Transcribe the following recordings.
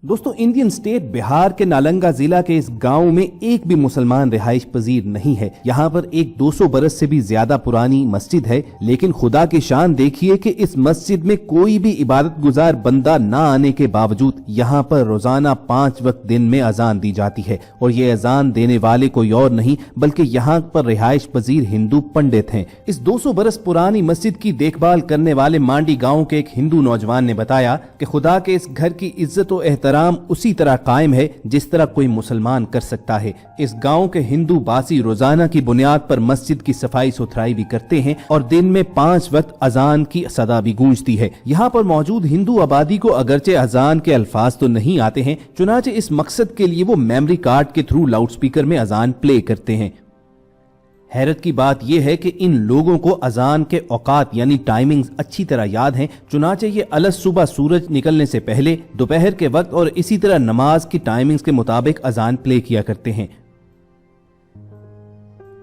दोस्तों, Indian state Bihar के नालंदा जिला के इस गांव में एक भी मुसलमान रिहाइश पजीर नहीं है। यहाँ पर एक 200 बरस से भी ज्यादा पुरानी मस्जिद है, लेकिन खुदा की शान देखिए कि इस मस्जिद में कोई भी इबादत गुजार बंदा ना आने के बावजूद यहाँ पर रोजाना 5 वक्त दिन में अजान दी जाती है। और ये अजान देने वाले कोई और नहीं बल्कि यहाँ पर रिहाइश पजीर हिंदू पंडित हैं। इस 200 बरस पुरानी मस्जिद की देखभाल करने वाले मांडी गाँव के एक हिंदू नौजवान ने बताया कि खुदा के इस घर की इज्जत और एहतराम उसी तरह कायम है जिस तरह कोई मुसलमान कर सकता है। इस गांव के हिंदू बासी रोजाना की बुनियाद पर मस्जिद की सफाई सुथराई भी करते हैं और दिन में 5 वक्त अजान की सदा भी गूंजती है। यहाँ पर मौजूद हिंदू आबादी को अगरचे अजान के अल्फाज तो नहीं आते हैं, चुनाचे इस मकसद के लिए वो मेमोरी कार्ड के थ्रू लाउडस्पीकर में अजान प्ले करते हैं। हैरत की बात यह है कि इन लोगों को अजान के औकात यानी टाइमिंग्स अच्छी तरह याद हैं, चुनाचे ये अलग सुबह सूरज निकलने से पहले, दोपहर के वक्त और इसी तरह नमाज की टाइमिंग्स के मुताबिक अजान प्ले किया करते हैं।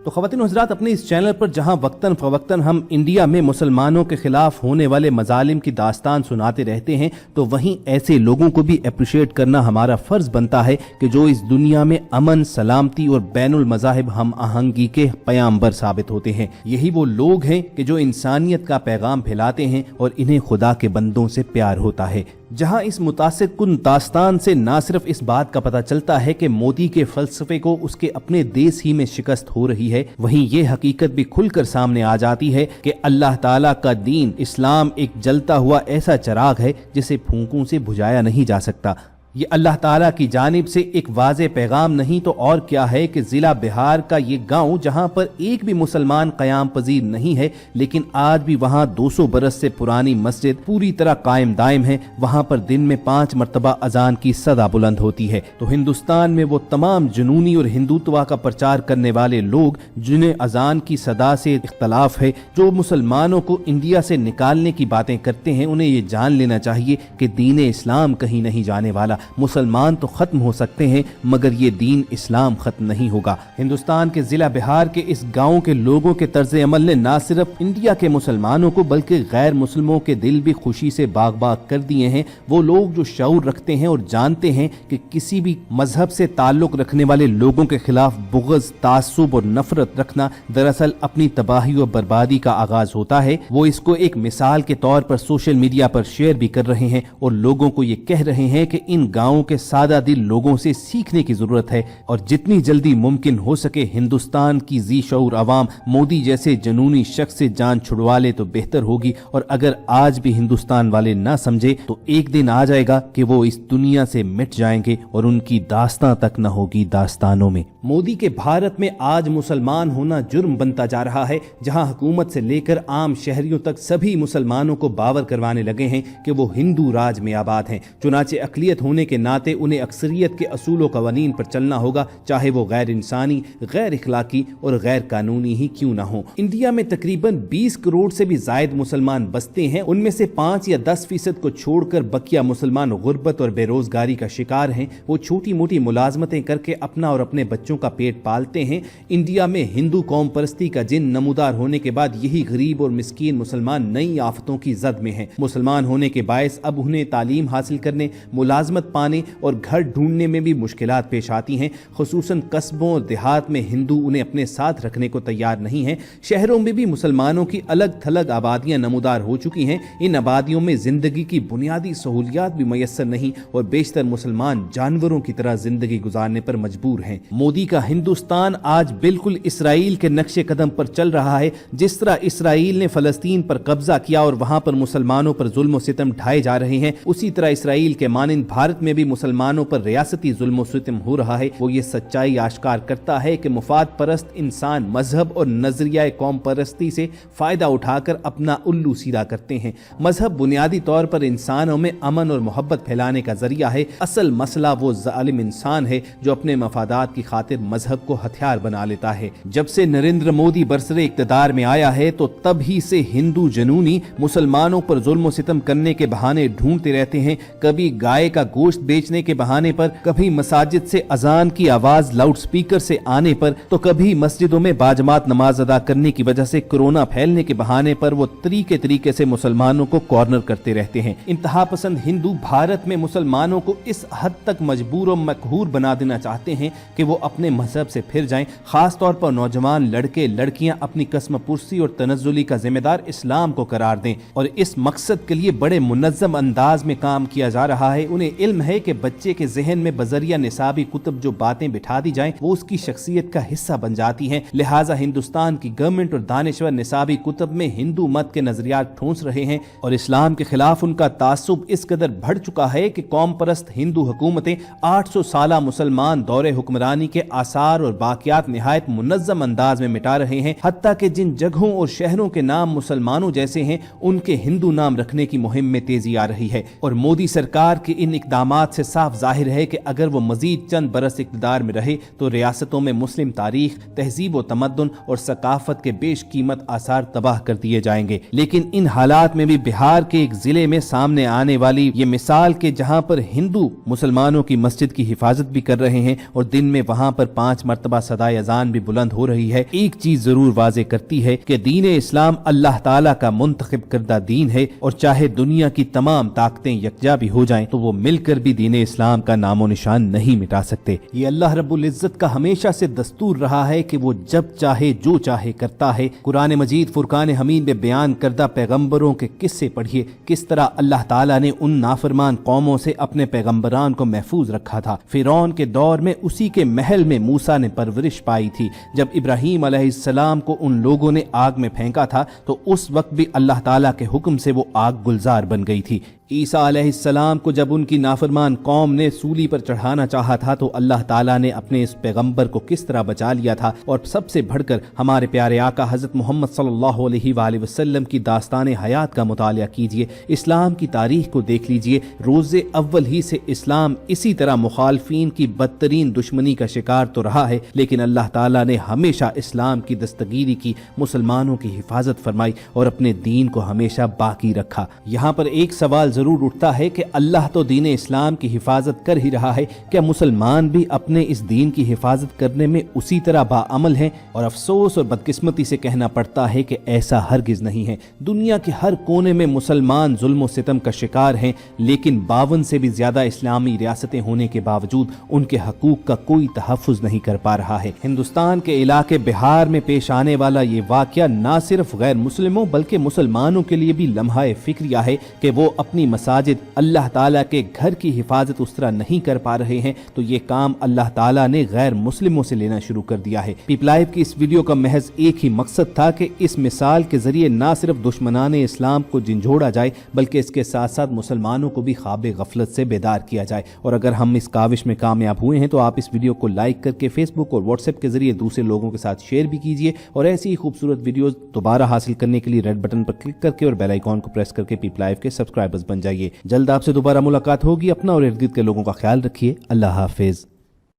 तो ख़वातीन हज़रात, अपने इस चैनल पर जहां वक्तन फ़वक्तन हम इंडिया में मुसलमानों के खिलाफ होने वाले मजालिम की दास्तान सुनाते रहते हैं, तो वहीं ऐसे लोगों को भी अप्रिशिएट करना हमारा फ़र्ज बनता है कि जो इस दुनिया में अमन, सलामती और बैनुल मज़ाहिब हम आहंगी के पैगाम्बर साबित होते हैं। यही वो लोग हैं कि जो इंसानियत का पैगाम फैलाते हैं और इन्हें खुदा के बंदों से प्यार होता है। जहां इस मुतासिर कुन दास्तान से ना सिर्फ इस बात का पता चलता है कि मोदी के फलसफे को उसके अपने देश ही में शिकस्त हो रही है, वहीं ये हकीकत भी खुलकर सामने आ जाती है कि अल्लाह ताला का दीन इस्लाम एक जलता हुआ ऐसा चिराग है जिसे फूंकों से बुझाया नहीं जा सकता। ये अल्लाह ताला की जानिब से एक वाज़े पैगाम नहीं तो और क्या है कि जिला बिहार का ये गांव जहां पर एक भी मुसलमान क़याम पजीर नहीं है, लेकिन आज भी वहां 200 बरस से पुरानी मस्जिद पूरी तरह कायम दायम है। वहां पर दिन में 5 मरतबा अजान की सदा बुलंद होती है। तो हिंदुस्तान में वो तमाम जुनूनी और हिंदुत्व का प्रचार करने वाले लोग जिन्हें अजान की सदा से इख्तलाफ है, जो मुसलमानों को इंडिया से निकालने की बातें करते हैं, उन्हें ये जान लेना चाहिए कि दीन इस्लाम कहीं नहीं जाने वाला। मुसलमान तो खत्म हो सकते हैं मगर ये दीन इस्लाम खत्म नहीं होगा। हिंदुस्तान के जिला बिहार के इस गांव के लोगों के तर्ज अमल ने ना सिर्फ इंडिया के मुसलमानों को बल्कि गैर मुस्लिमों के दिल भी खुशी से बाग बाग कर दिए हैं। वो लोग जो शऊर रखते हैं और जानते हैं कि किसी भी मजहब से ताल्लुक रखने वाले लोगों के खिलाफ बुग़्ज़, तासुब और नफरत रखना दरअसल अपनी तबाही और बर्बादी का आगाज होता है। वो इसको एक मिसाल के तौर पर सोशल मीडिया पर शेयर भी कर रहे हैं और लोगों को ये कह रहे हैं कि इन गांवों के सादा दिल लोगों से सीखने की जरूरत है और जितनी जल्दी मुमकिन हो सके हिंदुस्तान की जी शऊर अवाम मोदी जैसे जनूनी शख्स से जान छुड़वा ले तो बेहतर होगी। और अगर आज भी हिंदुस्तान वाले ना समझे तो एक दिन आ जाएगा कि वो इस दुनिया से मिट जाएंगे और उनकी दास्तां तक न होगी दास्तानों में। मोदी के भारत में आज मुसलमान होना जुर्म बनता जा रहा है, जहां हुकूमत से लेकर आम शहरियों तक सभी मुसलमानों को बावर करवाने लगे हैं कि वो हिंदू राज में आबाद हैं। चुनाचे अक़लियत होने के नाते उन्हें अक्सरियत के असूल व कवानीन पर चलना होगा, चाहे वो गैर इंसानी, गैर इखलाकी और गैर कानूनी ही क्यों ना हो। इंडिया में तकरीबन 20 करोड़ से भी जायद मुसलमान बसते हैं। उनमें से 5 या 10% को छोड़कर बकिया मुसलमान गुर्बत और बेरोजगारी का शिकार हैं। वो छोटी मोटी मुलाजमतें करके अपना और अपने बच्चों का पेट पालते हैं। इंडिया में हिंदू कौम परस्ती का जिन नमूदार होने के बाद यही गरीब और मिस्कीन मुसलमान नई आफतों की जद में हैं। मुसलमान होने के बायस अब उन्हें तालीम हासिल करने, मुलाजमत पाने और घर ढूंढने में भी मुश्किलात पेश आती हैं। खुसूसन कस्बों और देहात में हिंदू उन्हें अपने साथ रखने को तैयार नहीं हैं। शहरों में भी मुसलमानों की अलग थलग आबादियां नमूदार हो चुकी हैं। इन आबादियों में जिंदगी की बुनियादी सहूलियात भी मैसर नहीं और बेशतर मुसलमान जानवरों की तरह जिंदगी गुजारने पर मजबूर हैं। मोदी का हिंदुस्तान आज बिल्कुल इसराइल के नक्शे कदम पर चल रहा है। जिस तरह इसराइल ने फलस्तीन पर कब्जा किया और वहां पर मुसलमानों पर जुल्म और सितम ढाए जा रहे हैं, उसी तरह इसराइल के मानिंद भारत में भी मुसलमानों पर रियासती जुल्म सितम हो रहा है। वो ये सच्चाई आश्कार करता है कि मुफाद परस्त इंसान मजहब और नजरिया कौम परस्ती से फायदा उठाकर अपना उल्लू सीधा करते हैं। मजहब बुनियादी तौर पर इंसानों में अमन और मोहब्बत फैलाने का जरिया है। असल मसला वो जालिम इंसान है जो अपने मफादात की खातिर मजहब को हथियार बना लेता है। जब से नरेंद्र मोदी बरसरे इक्तदार में आया है तो तब ही से हिंदू जनूनी मुसलमानों पर जुल्म सितम करने के बहाने ढूंढते रहते हैं। कभी गाय का गोश्त गोश्त बेचने के बहाने पर, कभी मसाजिद से अजान की आवाज लाउड स्पीकर से आने पर, तो कभी मस्जिदों में बाजमात नमाज अदा करने की वजह से कोरोना फैलने के बहाने पर वो तरीके से मुसलमानों को कॉर्नर करते रहते हैं। इंतहा पसंद हिंदू भारत में मुसलमानों को इस हद तक मजबूर और मकहूर बना देना चाहते हैं कि वो अपने मजहब से फिर जाएं। खास तौर पर नौजवान लड़के लड़कियां अपनी कसम पुरसी और तनज़्ज़ुली का जिम्मेदार इस्लाम को करार दें और इस मकसद के लिए बड़े मुनज़्ज़म अंदाज में काम किया जा रहा है। उन्हें इल्म है कि बच्चे के जहन में बजरिया निसाबी कुतुब जो बातें बिठा दी जाएं वो उसकी शख्सियत का हिस्सा बन जाती हैं। लिहाजा हिंदुस्तान की गवर्नमेंट और दानिश्वर निसाबी कुतुब में हिंदू मत के नजरियात ठूंस रहे हैं और इस्लाम के खिलाफ उनका तासुब इस कदर बढ़ चुका है कि कौम परस्त हिंदू हुकूमतें 800 साला मुसलमान दौरे हुक्मरानी के आसार और बाकियात निहायत मुनज़्ज़म अंदाज में मिटा रहे हैं। हत्ता कि जिन जगहों और शहरों के नाम मुसलमानों जैसे हैं उनके हिंदू नाम रखने की मुहिम में तेजी आ रही है और मोदी सरकार के इन इक़दामात से साफ जाहिर है कि अगर वो मजीद चंद बरस इक़्तिदार में रहे तो रियासतों में मुस्लिम तारीख, तहजीब व तमद्दुन और सकाफत के बेशकीमत आसार तबाह कर दिए जाएंगे। लेकिन इन हालात में भी बिहार के एक जिले में सामने आने वाली ये मिसाल के जहां पर हिंदू मुसलमानों की मस्जिद की हिफाजत भी कर रहे हैं और दिन में वहां पर 5 मरतबा सदाए अजान भी बुलंद हो रही है, एक चीज जरूर वाज़े करती है कि दीन इस्लाम अल्लाह ताला का मुंतखब करदा दीन है और चाहे दुनिया की तमाम ताकतें यकजा भी हो जाएं तो वो मिलकर भी दीन इस्लाम का नामो निशान नहीं मिटा सकते। ये अल्लाह रब्बुल इज्जत का हमेशा से दस्तूर रहा है कि वो जब चाहे जो चाहे करता है। कुरान मजीद फुरकान हमीद में बयान करदा पैगंबरों के किस्से पढ़िए, किस तरह अल्लाह ताला ने उन नाफरमान कौमों से अपने पैगंबरान को महफूज रखा था। फिरौन के दौर में उसी के महल में मूसा ने परवरिश पाई थी। जब इब्राहीम अलैहिस्सलाम को उन लोगों ने आग में फेंका था तो उस वक्त भी अल्लाह ताला के हुक्म से वो आग गुलजार बन गई थी। ईसा अलैहिस्सलाम को जब उनकी नाफरमान कौम ने सूली पर चढ़ाना चाहा था तो अल्लाह ताला ने अपने इस पैगंबर को किस तरह बचा लिया था। और सबसे बढ़कर हमारे प्यारे आका हजरत मोहम्मद सल्लल्लाहु अलैहि वसल्लम की दास्तान हयात का मुतालिया कीजिए, इस्लाम की तारीख को देख लीजिए। रोज़े अव्वल ही से इस्लाम इसी तरह मुखालफीन की बदतरीन दुश्मनी का शिकार तो रहा है, लेकिन अल्लाह ताला ने हमेशा इस्लाम की दस्तगीरी की, मुसलमानों की हिफाजत फरमाई और अपने दीन को हमेशा बाकी रखा। यहाँ पर एक सवाल जरूर उठता है कि अल्लाह तो दीन इस्लाम की हिफाजत कर ही रहा है, क्या मुसलमान भी अपने इस दीन की हिफाजत करने में उसी तरह बाअमल हैं? और अफसोस और बदकिस्मती से कहना पड़ता है कि ऐसा हरगिज नहीं है। दुनिया के हर कोने में मुसलमान जुल्म सितम का शिकार हैं, लेकिन 52 से भी ज्यादा इस्लामी रियासतें होने के बावजूद उनके हकूक का कोई तहफ़्फ़ुज़ नहीं कर पा रहा है। हिंदुस्तान के इलाके बिहार में पेश आने वाला ये वाक़या न सिर्फ गैर मुस्लिमों बल्कि मुसलमानों के लिए भी लम्हा फिक्रिया है कि वो अपनी मसाजिद, अल्लाह ताला के घर की हिफाजत उस तरह नहीं कर पा रहे हैं, तो ये काम अल्लाह ताला ने गैर मुस्लिमों से लेना शुरू कर दिया है। पीपल लाइव की इस वीडियो का महज एक ही मकसद था कि इस मिसाल के जरिए ना सिर्फ दुश्मनान इस्लाम को झंझोड़ा जाए बल्कि इसके साथ साथ मुसलमानों को भी ख्वाब गफलत से बेदार किया जाए। और अगर हम इस काविश में कामयाब हुए हैं तो आप इस वीडियो को लाइक करके फेसबुक और व्हाट्सएप के जरिए दूसरे लोगों के साथ शेयर भी कीजिए और ऐसी ही खूबसूरत वीडियोस दोबारा हासिल करने के लिए रेड बटन पर क्लिक करके और बेल आइकॉन को प्रेस करके पीपल लाइव के सब्सक्राइबर्स बन जाइए। जल्द आपसे दोबारा मुलाकात होगी। अपना और इर्द गिर्द के लोगों का ख्याल रखिए। अल्लाह हाफिज।